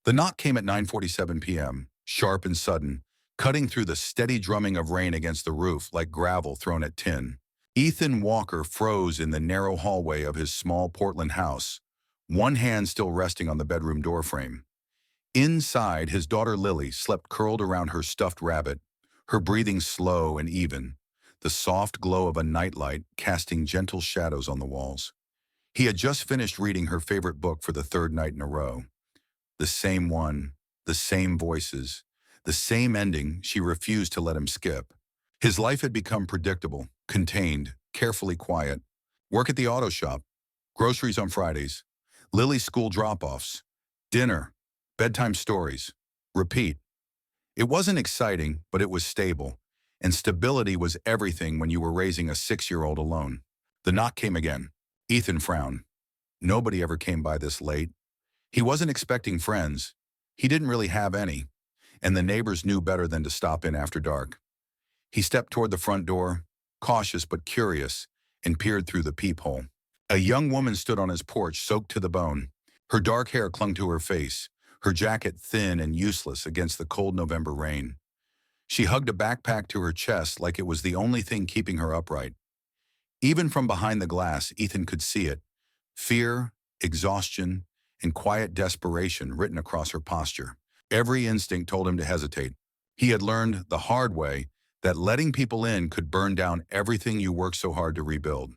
The knock came at 9:47 p.m., sharp and sudden, cutting through the steady drumming of rain against the roof like gravel thrown at tin. Ethan Walker froze in the narrow hallway of his small Portland house, one hand still resting on the bedroom doorframe. Inside, his daughter Lily slept curled around her stuffed rabbit, her breathing slow and even, the soft glow of a nightlight casting gentle shadows on the walls. He had just finished reading her favorite book for the third night in a row. The same one, the same voices, the same ending she refused to let him skip. His life had become predictable, contained, carefully quiet. Work at the auto shop, groceries on Fridays, Lily's school drop-offs, dinner, bedtime stories, repeat. It wasn't exciting, but it was stable, and stability was everything when you were raising a 6-year-old alone. The knock came again. Ethan frowned. Nobody ever came by this late. He wasn't expecting friends. He didn't really have any, and the neighbors knew better than to stop in after dark. He stepped toward the front door, cautious but curious, and peered through the peephole. A young woman stood on his porch, soaked to the bone. Her dark hair clung to her face, her jacket thin and useless against the cold November rain. She hugged a backpack to her chest like it was the only thing keeping her upright. Even from behind the glass, Ethan could see it. Fear, exhaustion, and quiet desperation written across her posture. Every instinct told him to hesitate. He had learned the hard way that letting people in could burn down everything you worked so hard to rebuild.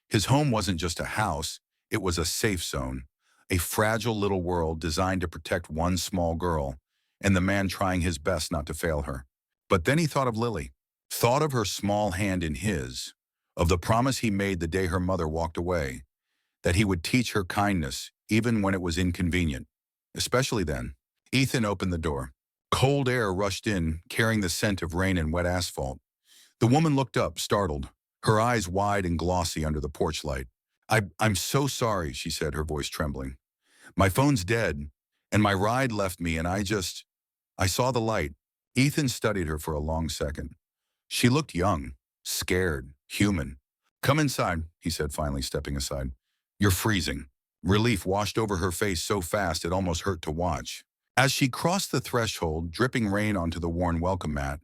His home wasn't just a house, it was a safe zone, a fragile little world designed to protect one small girl, and the man trying his best not to fail her. But then he thought of Lily, thought of her small hand in his, of the promise he made the day her mother walked away, that he would teach her kindness even when it was inconvenient, especially then. Ethan opened the door. Cold air rushed in, carrying the scent of rain and wet asphalt. The woman looked up, startled, her eyes wide and glossy under the porch light. I'm so sorry, she said, her voice trembling. My phone's dead, and my ride left me, and I saw the light. Ethan studied her for a long second. She looked young, scared, human. Come inside, he said, finally stepping aside. You're freezing. Relief washed over her face so fast it almost hurt to watch. As she crossed the threshold, dripping rain onto the worn welcome mat,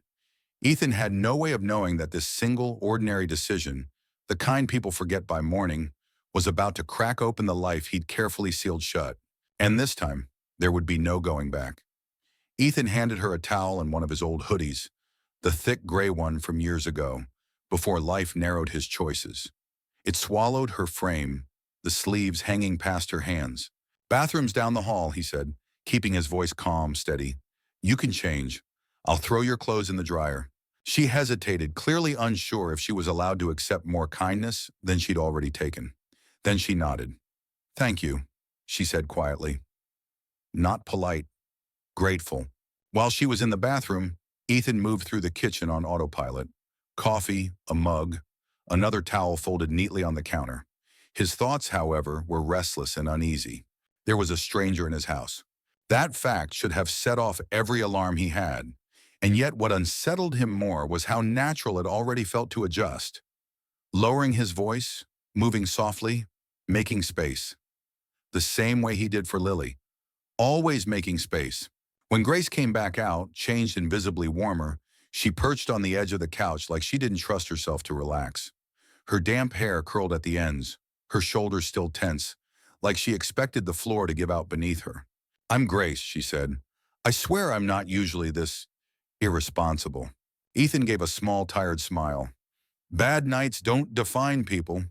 Ethan had no way of knowing that this single, ordinary decision, the kind people forget by morning, was about to crack open the life he'd carefully sealed shut. And this time, there would be no going back. Ethan handed her a towel and one of his old hoodies, the thick gray one from years ago, before life narrowed his choices. It swallowed her frame, the sleeves hanging past her hands. Bathroom's down the hall, he said, keeping his voice calm, steady. You can change. I'll throw your clothes in the dryer. She hesitated, clearly unsure if she was allowed to accept more kindness than she'd already taken. Then she nodded. Thank you, she said quietly. Not polite, grateful. While she was in the bathroom, Ethan moved through the kitchen on autopilot. Coffee, a mug, another towel folded neatly on the counter. His thoughts, however, were restless and uneasy. There was a stranger in his house. That fact should have set off every alarm he had, and yet what unsettled him more was how natural it already felt to adjust. Lowering his voice, moving softly, making space. The same way he did for Lily. Always making space. When Grace came back out, changed and visibly warmer, she perched on the edge of the couch like she didn't trust herself to relax. Her damp hair curled at the ends, her shoulders still tense, like she expected the floor to give out beneath her. I'm Grace, she said. I swear I'm not usually this irresponsible. Ethan gave a small, tired smile. Bad nights don't define people.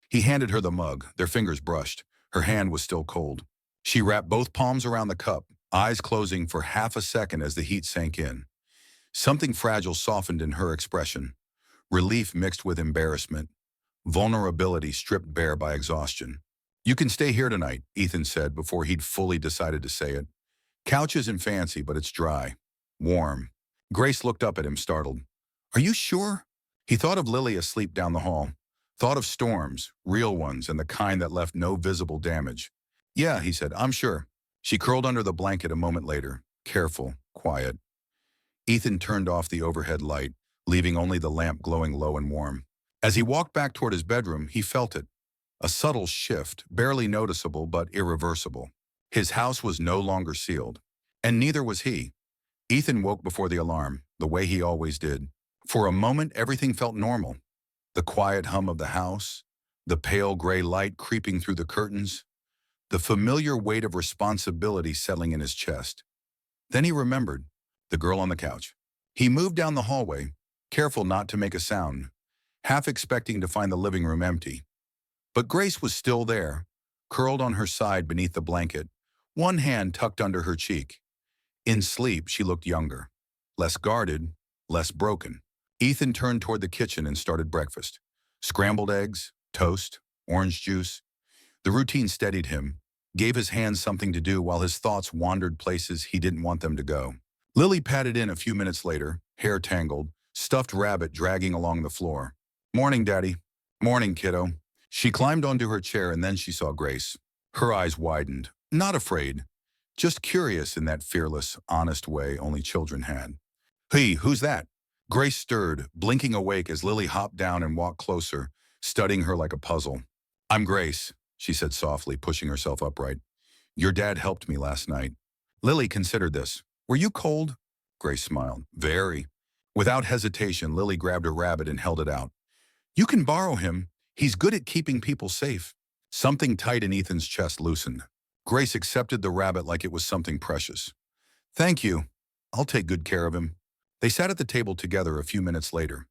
He handed her the mug, their fingers brushed. Her hand was still cold. She wrapped both palms around the cup, eyes closing for half a second as the heat sank in. Something fragile softened in her expression. Relief mixed with embarrassment. Vulnerability stripped bare by exhaustion. You can stay here tonight, Ethan said before he'd fully decided to say it. Couch isn't fancy, but it's dry. Warm. Grace looked up at him, startled. Are you sure? He thought of Lily asleep down the hall. Thought of storms, real ones, and the kind that left no visible damage. Yeah, he said, I'm sure. She curled under the blanket a moment later, careful, quiet. Ethan turned off the overhead light, leaving only the lamp glowing low and warm. As he walked back toward his bedroom, he felt it. A subtle shift, barely noticeable but irreversible. His house was no longer sealed. And neither was he. Ethan woke before the alarm, the way he always did. For a moment, everything felt normal. The quiet hum of the house, the pale gray light creeping through the curtains, the familiar weight of responsibility settling in his chest. Then he remembered the girl on the couch. He moved down the hallway, careful not to make a sound, half expecting to find the living room empty. But Grace was still there, curled on her side beneath the blanket, one hand tucked under her cheek. In sleep, she looked younger, less guarded, less broken. Ethan turned toward the kitchen and started breakfast. Scrambled eggs, toast, orange juice. The routine steadied him, gave his hands something to do while his thoughts wandered places he didn't want them to go. Lily patted in a few minutes later, hair tangled, stuffed rabbit dragging along the floor. "Morning, Daddy." "Morning, kiddo." She climbed onto her chair and then she saw Grace. Her eyes widened, not afraid, just curious in that fearless, honest way only children had. "Hey, who's that?" Grace stirred, blinking awake as Lily hopped down and walked closer, studying her like a puzzle. "I'm Grace," she said softly, pushing herself upright. "Your dad helped me last night." Lily considered this. "Were you cold?" Grace smiled. "Very." Without hesitation, Lily grabbed a rabbit and held it out. "You can borrow him. He's good at keeping people safe." Something tight in Ethan's chest loosened. Grace accepted the rabbit like it was something precious. "Thank you. I'll take good care of him." They sat at the table together a few minutes later.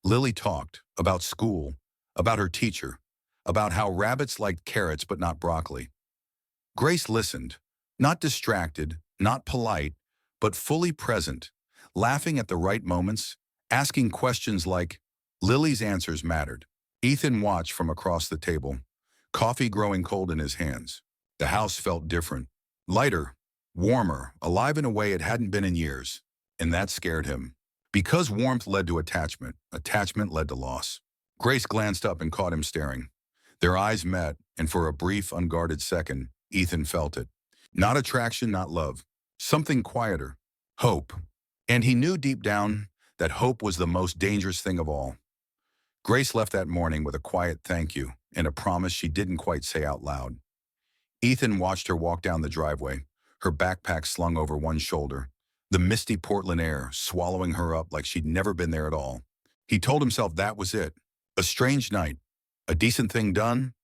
Lily talked about school, about her teacher, about how rabbits liked carrots but not broccoli. Grace listened, not distracted, not polite, but fully present, laughing at the right moments, asking questions like, Lily's answers mattered. Ethan watched from across the table, coffee growing cold in his hands. The house felt different, lighter, warmer, alive in a way it hadn't been in years, and that scared him. Because warmth led to attachment, attachment led to loss. Grace glanced up and caught him staring. Their eyes met, and for a brief, unguarded second, Ethan felt it. Not attraction, not love. Something quieter. Hope. And he knew deep down that hope was the most dangerous thing of all. Grace left that morning with a quiet thank you and a promise she didn't quite say out loud. Ethan watched her walk down the driveway, her backpack slung over one shoulder, the misty Portland air swallowing her up like she'd never been there at all. He told himself that was it. A strange night. A decent thing done.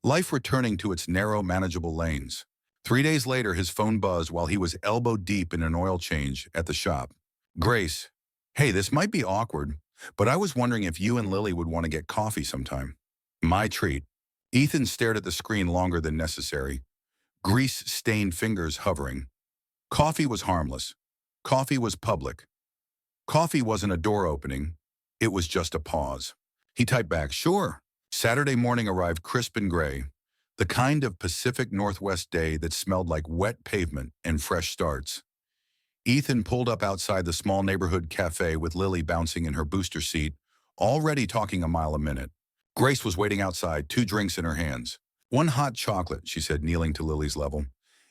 Life returning to its narrow, manageable lanes. 3 days later, his phone buzzed while he was elbow deep in an oil change at the shop. "Grace, hey, this might be awkward, but I was wondering if you and Lily would want to get coffee sometime." "My treat." Ethan stared at the screen longer than necessary, grease-stained fingers hovering. Coffee was harmless. Coffee was public. Coffee wasn't a door opening. It was just a pause. He typed back, "Sure." Saturday morning arrived crisp and gray, the kind of Pacific Northwest day that smelled like wet pavement and fresh starts. Ethan pulled up outside the small neighborhood cafe with Lily bouncing in her booster seat, already talking a mile a minute. Grace was waiting outside, 2 drinks in her hands. "One hot chocolate," she said, kneeling to Lily's level.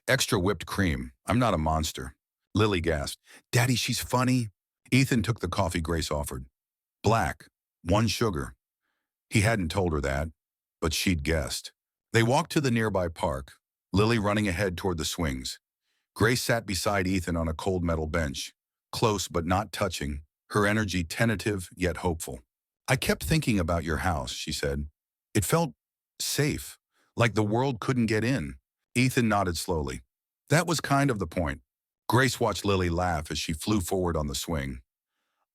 "Extra whipped cream. I'm not a monster." Lily gasped, "Daddy, she's funny." Ethan took the coffee Grace offered. Black, 1 sugar. He hadn't told her that, but she'd guessed. They walked to the nearby park, Lily running ahead toward the swings. Grace sat beside Ethan on a cold metal bench, close but not touching, her energy tentative yet hopeful. "I kept thinking about your house," she said. "It felt safe, like the world couldn't get in." Ethan nodded slowly. "That was kind of the point." Grace watched Lily laugh as she flew forward on the swing.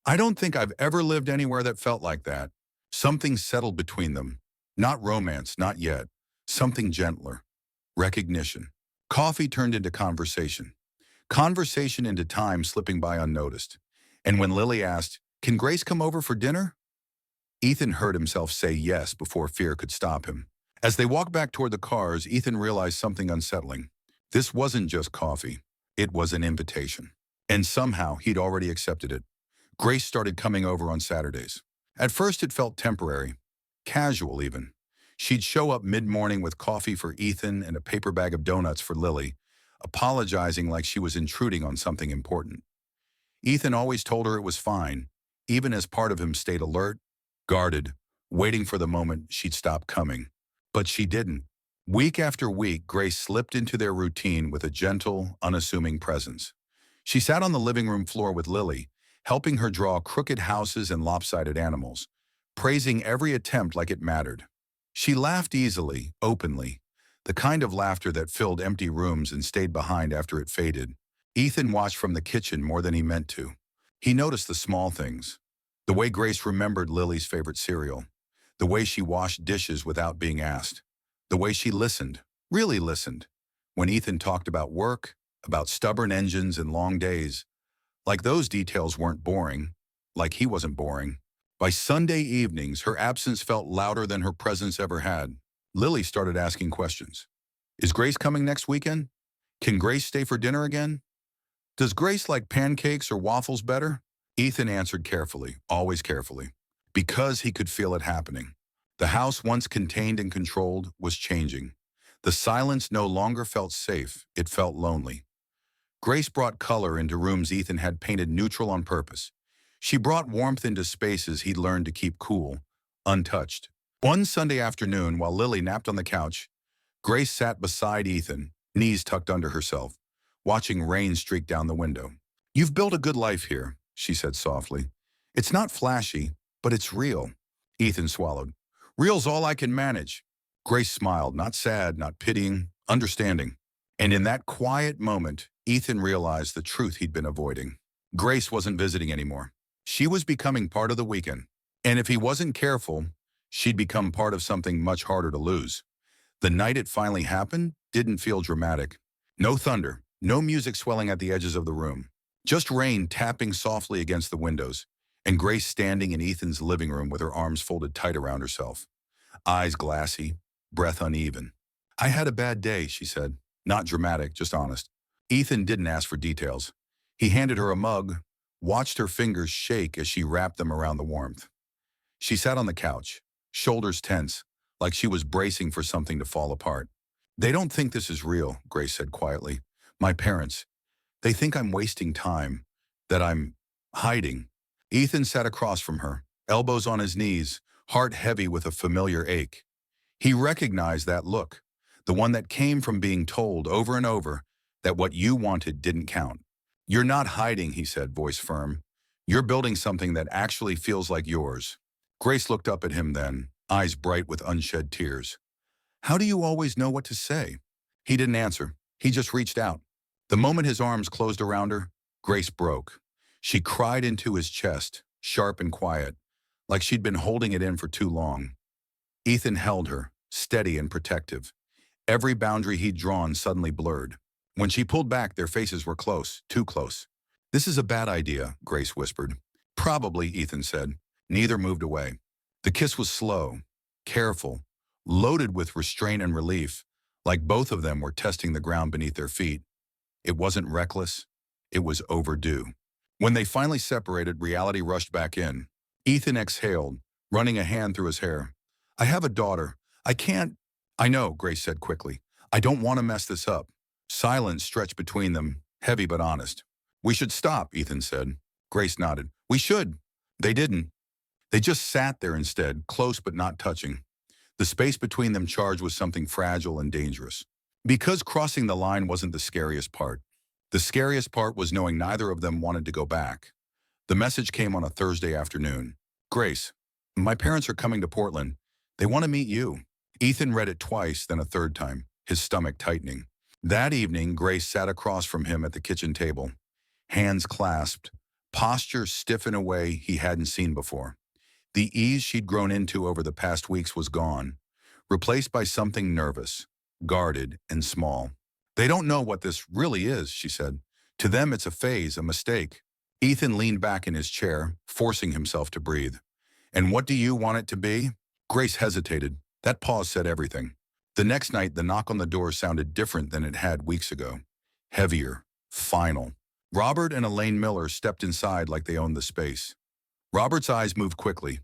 "I don't think I've ever lived anywhere that felt like that." Something settled between them. Not romance, not yet. Something gentler. Recognition. Coffee turned into conversation. Conversation into time slipping by unnoticed. And when Lily asked, "Can Grace come over for dinner?" Ethan heard himself say yes before fear could stop him. As they walked back toward the cars, Ethan realized something unsettling. This wasn't just coffee. It was an invitation. And somehow he'd already accepted it. Grace started coming over on Saturdays. At first it felt temporary, casual even. She'd show up mid-morning with coffee for Ethan and a paper bag of donuts for Lily, apologizing like she was intruding on something important. Ethan always told her it was fine, even as part of him stayed alert, guarded, waiting for the moment she'd stop coming. But she didn't. Week after week, Grace slipped into their routine with a gentle, unassuming presence. She sat on the living room floor with Lily, helping her draw crooked houses and lopsided animals, praising every attempt like it mattered. She laughed easily, openly, the kind of laughter that filled empty rooms and stayed behind after it faded. Ethan watched from the kitchen more than he meant to. He noticed the small things. The way Grace remembered Lily's favorite cereal. The way she washed dishes without being asked. The way she listened, really listened, when Ethan talked about work, about stubborn engines and long days. Like those details weren't boring, like he wasn't boring. By Sunday evenings, her absence felt louder than her presence ever had. Lily started asking questions. Is Grace coming next weekend? Can Grace stay for dinner again? Does Grace like pancakes or waffles better? Ethan answered carefully, always carefully, because he could feel it happening. The house, once contained and controlled, was changing. The silence no longer felt safe, it felt lonely. Grace brought color into rooms Ethan had painted neutral on purpose. She brought warmth into spaces he'd learned to keep cool, untouched. One Sunday afternoon, while Lily napped on the couch, Grace sat beside Ethan, knees tucked under herself, watching rain streak down the window. "You've built a good life here," she said softly. "It's not flashy, but it's real." Ethan swallowed. "Real's all I can manage." Grace smiled, not sad, not pitying, understanding. And in that quiet moment, Ethan realized the truth he'd been avoiding. Grace wasn't visiting anymore. She was becoming part of the weekend. And if he wasn't careful, she'd become part of something much harder to lose. The night it finally happened didn't feel dramatic. No thunder, no music swelling at the edges of the room. Just rain tapping softly against the windows, and Grace standing in Ethan's living room with her arms folded tight around herself. Eyes glassy, breath uneven. "I had a bad day," she said. Not dramatic, just honest. Ethan didn't ask for details. He handed her a mug, watched her fingers shake as she wrapped them around the warmth. She sat on the couch, shoulders tense, like she was bracing for something to fall apart. "They don't think this is real," Grace said quietly. "My parents. They think I'm wasting time, that I'm hiding." Ethan sat across from her, elbows on his knees, heart heavy with a familiar ache. He recognized that look, the one that came from being told over and over that what you wanted didn't count. "You're not hiding," he said, voice firm. "You're building something that actually feels like yours." Grace looked up at him then, eyes bright with unshed tears. "How do you always know what to say?" He didn't answer. He just reached out. The moment his arms closed around her, Grace broke. She cried into his chest, sharp and quiet, like she'd been holding it in for too long. Ethan held her, steady and protective. Every boundary he'd drawn suddenly blurred. When she pulled back, their faces were close, too close. "This is a bad idea," Grace whispered. "Probably," Ethan said. Neither moved away. The kiss was slow, careful, loaded with restraint and relief, like both of them were testing the ground beneath their feet. It wasn't reckless. It was overdue. When they finally separated, reality rushed back in. Ethan exhaled, running a hand through his hair. "I have a daughter. I can't—" "I know," Grace said quickly. "I don't want to mess this up." Silence stretched between them, heavy but honest. "We should stop," Ethan said. Grace nodded. "We should." They didn't. They just sat there instead, close but not touching. The space between them charged with something fragile and dangerous. Because crossing the line wasn't the scariest part. The scariest part was knowing neither of them wanted to go back. The message came on a Thursday afternoon. "Grace, my parents are coming to Portland. They want to meet you." Ethan read it twice, then a third time, his stomach tightening. That evening, Grace sat across from him at the kitchen table, hands clasped, posture stiff in a way he hadn't seen before. The ease she'd grown into over the past weeks was gone, replaced by something nervous, guarded, and small. "They don't know what this really is," she said. "To them, it's a phase, a mistake." Ethan leaned back in his chair, forcing himself to breathe. "And what do you want it to be?" Grace hesitated. That pause said everything. The next night, the knock on the door sounded different than it had weeks ago. Heavier, final. Robert and Elaine Miller stepped inside like they owned the space. Robert's eyes moved quickly,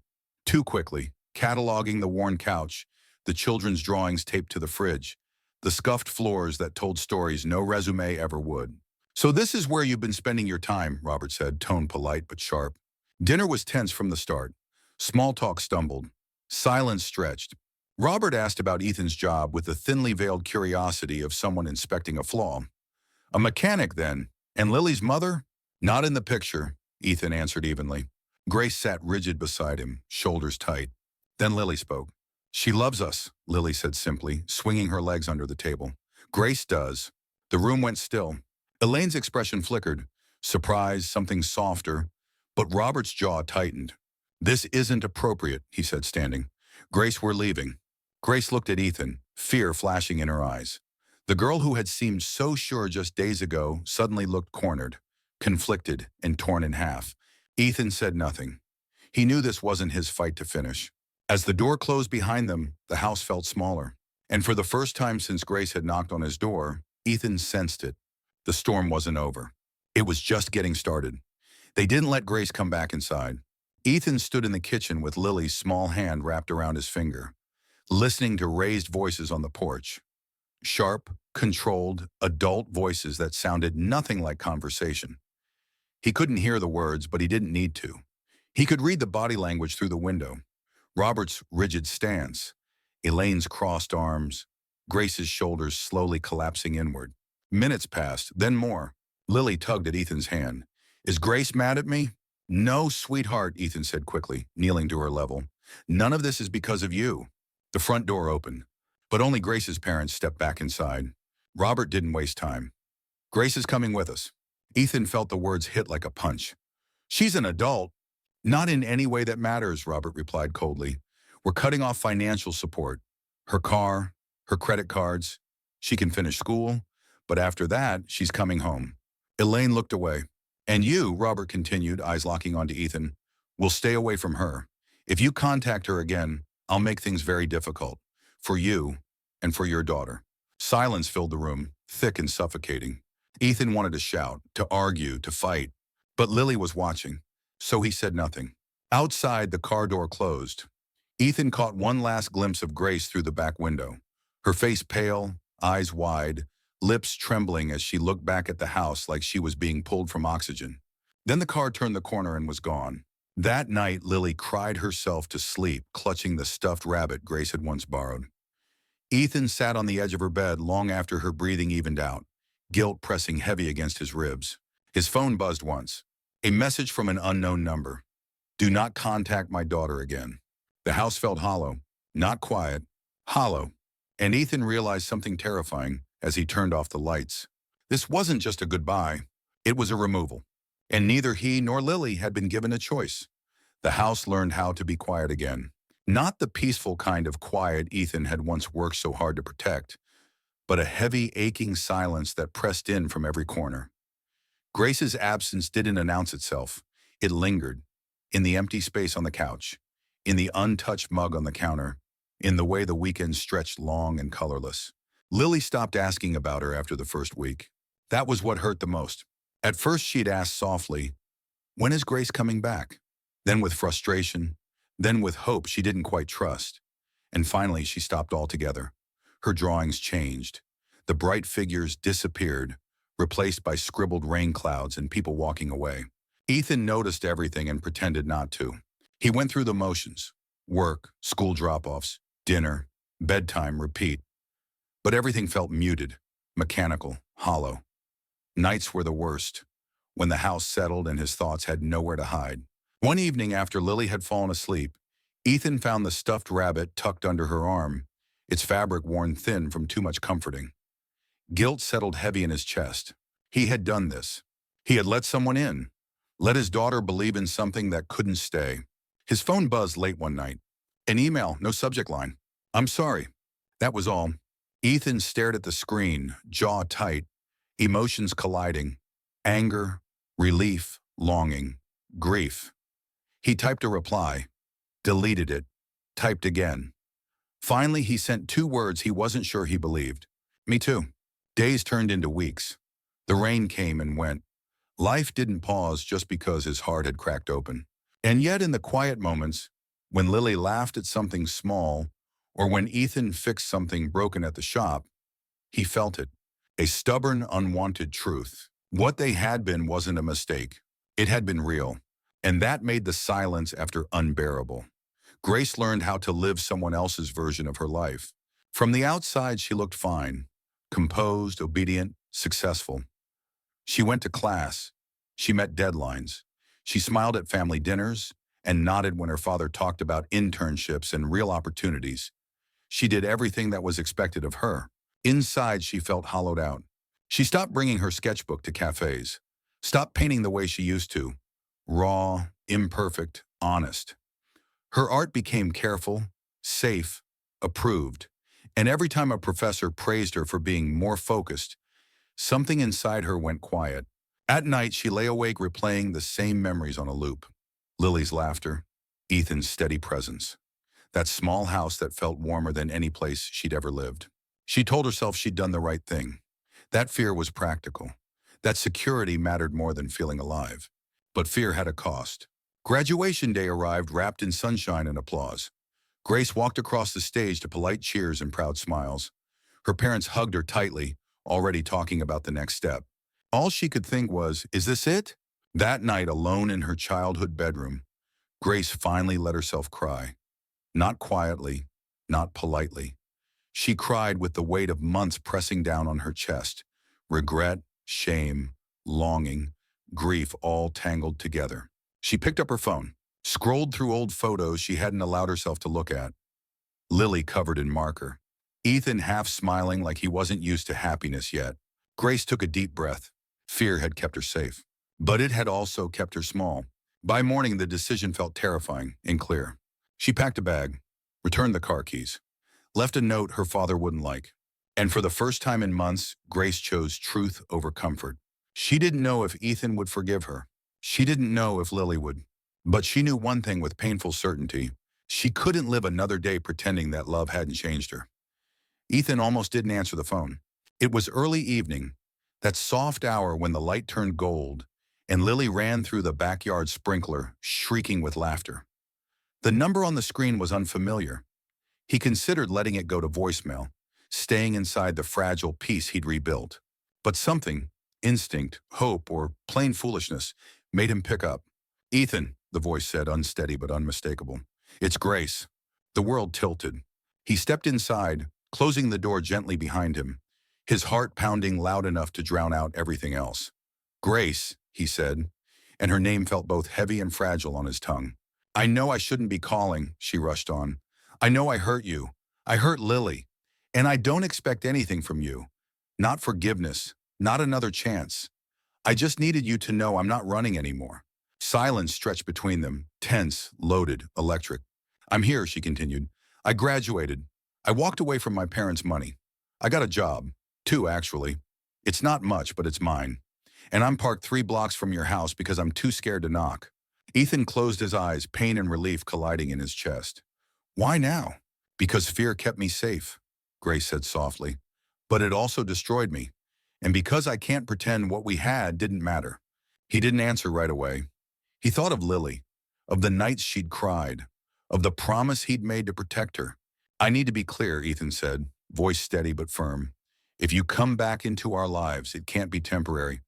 too quickly, cataloging the worn couch, the children's drawings taped to the fridge, the scuffed floors that told stories no resume ever would. "So this is where you've been spending your time," Robert said, tone polite but sharp. Dinner was tense from the start. Small talk stumbled. Silence stretched. Robert asked about Ethan's job with the thinly veiled curiosity of someone inspecting a flaw. A mechanic, then, and Lily's mother? Not in the picture, Ethan answered evenly. Grace sat rigid beside him, shoulders tight. Then Lily spoke. She loves us, Lily said simply, swinging her legs under the table. Grace does. The room went still. Elaine's expression flickered. Surprise, something softer. But Robert's jaw tightened. This isn't appropriate, he said, standing. Grace, we're leaving. Grace looked at Ethan, fear flashing in her eyes. The girl who had seemed so sure just days ago suddenly looked cornered, conflicted, and torn in half. Ethan said nothing. He knew this wasn't his fight to finish. As the door closed behind them, the house felt smaller. And for the first time since Grace had knocked on his door, Ethan sensed it. The storm wasn't over. It was just getting started. They didn't let Grace come back inside. Ethan stood in the kitchen with Lily's small hand wrapped around his finger, listening to raised voices on the porch. Sharp, controlled, adult voices that sounded nothing like conversation. He couldn't hear the words, but he didn't need to. He could read the body language through the window. Robert's rigid stance, Elaine's crossed arms, Grace's shoulders slowly collapsing inward. Minutes passed, then more. Lily tugged at Ethan's hand. Is Grace mad at me? No, sweetheart, Ethan said quickly, kneeling to her level. None of this is because of you. The front door opened, but only Grace's parents stepped back inside. Robert didn't waste time. Grace is coming with us. Ethan felt the words hit like a punch. She's an adult. Not in any way that matters, Robert replied coldly. We're cutting off financial support. Her car, her credit cards. She can finish school, but after that, she's coming home. Elaine looked away. And you, Robert continued, eyes locking onto Ethan, will stay away from her. If you contact her again, I'll make things very difficult. For you and for your daughter. Silence filled the room, thick and suffocating. Ethan wanted to shout, to argue, to fight. But Lily was watching, so he said nothing. Outside, the car door closed. Ethan caught one last glimpse of Grace through the back window. Her face pale, eyes wide, lips trembling as she looked back at the house like she was being pulled from oxygen. Then the car turned the corner and was gone. That night, Lily cried herself to sleep, clutching the stuffed rabbit Grace had once borrowed. Ethan sat on the edge of her bed long after her breathing evened out, guilt pressing heavy against his ribs. His phone buzzed once. A message from an unknown number. Do not contact my daughter again. The house felt hollow, not quiet, hollow. And Ethan realized something terrifying as he turned off the lights. This wasn't just a goodbye, it was a removal. And neither he nor Lily had been given a choice. The house learned how to be quiet again. Not the peaceful kind of quiet Ethan had once worked so hard to protect, but a heavy, aching silence that pressed in from every corner. Grace's absence didn't announce itself. It lingered, in the empty space on the couch, in the untouched mug on the counter, in the way the weekend stretched long and colorless. Lily stopped asking about her after the first week. That was what hurt the most. At first she'd asked softly, when is Grace coming back? Then with frustration, then with hope she didn't quite trust. And finally she stopped altogether. Her drawings changed. The bright figures disappeared, replaced by scribbled rain clouds and people walking away. Ethan noticed everything and pretended not to. He went through the motions. Work, school drop-offs, dinner, bedtime, repeat. But everything felt muted, mechanical, hollow. Nights were the worst, when the house settled and his thoughts had nowhere to hide. One evening after Lily had fallen asleep, Ethan found the stuffed rabbit tucked under her arm, its fabric worn thin from too much comforting. Guilt settled heavy in his chest. He had done this. He had let someone in, let his daughter believe in something that couldn't stay. His phone buzzed late one night. An email, no subject line. I'm sorry. That was all. Ethan stared at the screen, jaw tight, emotions colliding. Anger, relief, longing, grief. He typed a reply, deleted it, typed again. Finally, he sent 2 words he wasn't sure he believed. Me too. Days turned into weeks. The rain came and went. Life didn't pause just because his heart had cracked open. And yet in the quiet moments, when Lily laughed at something small, or when Ethan fixed something broken at the shop, he felt it. A stubborn, unwanted truth. What they had been wasn't a mistake. It had been real. And that made the silence after unbearable. Grace learned how to live someone else's version of her life. From the outside, she looked fine, composed, obedient, successful. She went to class. She met deadlines. She smiled at family dinners and nodded when her father talked about internships and real opportunities. She did everything that was expected of her. Inside, she felt hollowed out. She stopped bringing her sketchbook to cafes, stopped painting the way she used to, raw, imperfect, honest. Her art became careful, safe, approved, and every time a professor praised her for being more focused, something inside her went quiet. At night, she lay awake replaying the same memories on a loop. Lily's laughter, Ethan's steady presence, that small house that felt warmer than any place she'd ever lived. She told herself she'd done the right thing. That fear was practical. That security mattered more than feeling alive. But fear had a cost. Graduation day arrived wrapped in sunshine and applause. Grace walked across the stage to polite cheers and proud smiles. Her parents hugged her tightly, already talking about the next step. All she could think was, is this it? That night, alone in her childhood bedroom, Grace finally let herself cry. Not quietly, not politely. She cried with the weight of months pressing down on her chest. Regret, shame, longing, grief all tangled together. She picked up her phone, scrolled through old photos she hadn't allowed herself to look at. Lily covered in marker. Ethan half smiling like he wasn't used to happiness yet. Grace took a deep breath. Fear had kept her safe, but it had also kept her small. By morning, the decision felt terrifying and clear. She packed a bag, returned the car keys, left a note her father wouldn't like. And for the first time in months, Grace chose truth over comfort. She didn't know if Ethan would forgive her. She didn't know if Lily would. But she knew one thing with painful certainty. She couldn't live another day pretending that love hadn't changed her. Ethan almost didn't answer the phone. It was early evening, that soft hour when the light turned gold, and Lily ran through the backyard sprinkler, shrieking with laughter. The number on the screen was unfamiliar. He considered letting it go to voicemail, staying inside the fragile peace he'd rebuilt. But something, instinct, hope, or plain foolishness, made him pick up. "Ethan," the voice said, unsteady but unmistakable. "It's Grace." The world tilted. He stepped inside, closing the door gently behind him, his heart pounding loud enough to drown out everything else. "Grace," he said, and her name felt both heavy and fragile on his tongue. "I know I shouldn't be calling," she rushed on. "I know I hurt you. I hurt Lily. And I don't expect anything from you. Not forgiveness, not another chance. I just needed you to know I'm not running anymore." Silence stretched between them, tense, loaded, electric. "I'm here," she continued. "I graduated. I walked away from my parents' money. I got a job. 2, actually. It's not much, but it's mine. And I'm parked 3 blocks from your house because I'm too scared to knock." Ethan closed his eyes, pain and relief colliding in his chest. "Why now?" "Because fear kept me safe," Grace said softly. "But it also destroyed me. And because I can't pretend what we had didn't matter." He didn't answer right away. He thought of Lily, of the nights she'd cried, of the promise he'd made to protect her. "I need to be clear," Ethan said, voice steady but firm. "If you come back into our lives, it can't be temporary.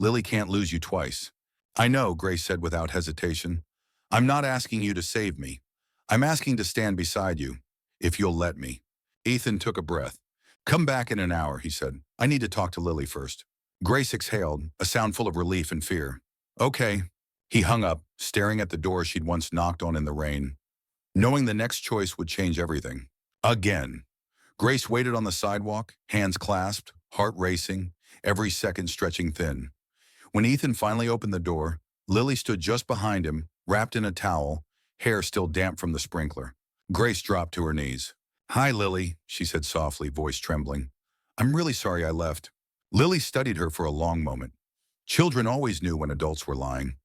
Lily can't lose you twice." "I know," Grace said without hesitation. "I'm not asking you to save me. I'm asking to stand beside you, if you'll let me." Ethan took a breath. "Come back in an hour," he said. "I need to talk to Lily first." Grace exhaled, a sound full of relief and fear. "Okay." He hung up, staring at the door she'd once knocked on in the rain, knowing the next choice would change everything. Again. Grace waited on the sidewalk, hands clasped, heart racing, every second stretching thin. When Ethan finally opened the door, Lily stood just behind him, wrapped in a towel, hair still damp from the sprinkler. Grace dropped to her knees. "Hi, Lily," she said softly, voice trembling. "I'm really sorry I left." Lily studied her for a long moment. Children always knew when adults were lying.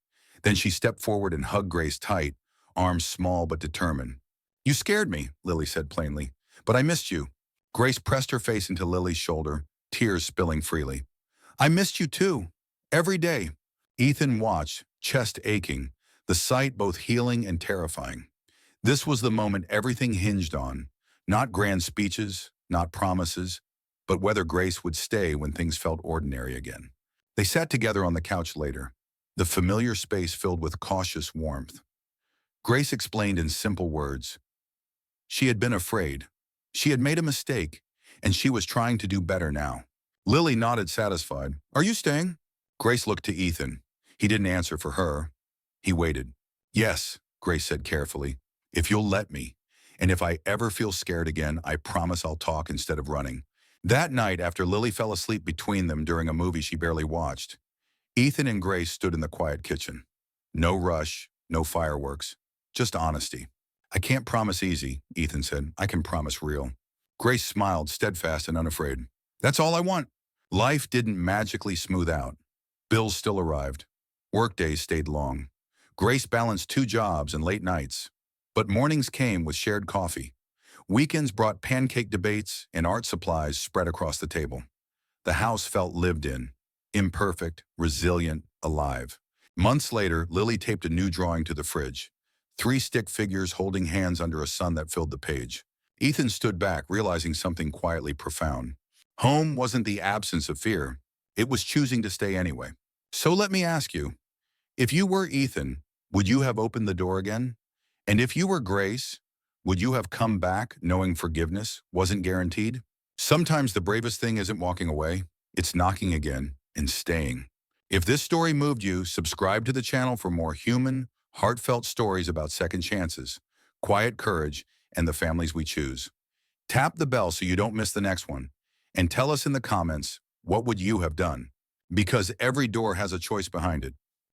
Then she stepped forward and hugged Grace tight, arms small but determined. "You scared me," Lily said plainly, "but I missed you." Grace pressed her face into Lily's shoulder, tears spilling freely. "I missed you too. Every day." Ethan watched, chest aching, the sight both healing and terrifying. This was the moment everything hinged on. Not grand speeches, not promises, but whether Grace would stay when things felt ordinary again. They sat together on the couch later, the familiar space filled with cautious warmth. Grace explained in simple words. She had been afraid. She had made a mistake, and she was trying to do better now. Lily nodded satisfied. Are you staying? Grace looked to Ethan. He didn't answer for her. He waited. Yes, Grace said carefully. If you'll let me. And if I ever feel scared again, I promise I'll talk instead of running. That night, after Lily fell asleep between them during a movie she barely watched, Ethan and Grace stood in the quiet kitchen. No rush, no fireworks, just honesty. I can't promise easy, Ethan said. I can promise real. Grace smiled, steadfast and unafraid. That's all I want. Life didn't magically smooth out. Bills still arrived. Workdays stayed long. Grace balanced 2 jobs and late nights. But mornings came with shared coffee. Weekends brought pancake debates and art supplies spread across the table. The house felt lived in, imperfect, resilient, alive. Months later, Lily taped a new drawing to the fridge. 3 stick figures holding hands under a sun that filled the page. Ethan stood back, realizing something quietly profound. Home wasn't the absence of fear. It was choosing to stay anyway. So let me ask you, if you were Ethan, would you have opened the door again? And if you were Grace, would you have come back knowing forgiveness wasn't guaranteed? Sometimes the bravest thing isn't walking away, it's knocking again and staying. If this story moved you, subscribe to the channel for more human, heartfelt stories about second chances, quiet courage, and the families we choose. Tap the bell so you don't miss the next one. And tell us in the comments, what would you have done? Because every door has a choice behind it.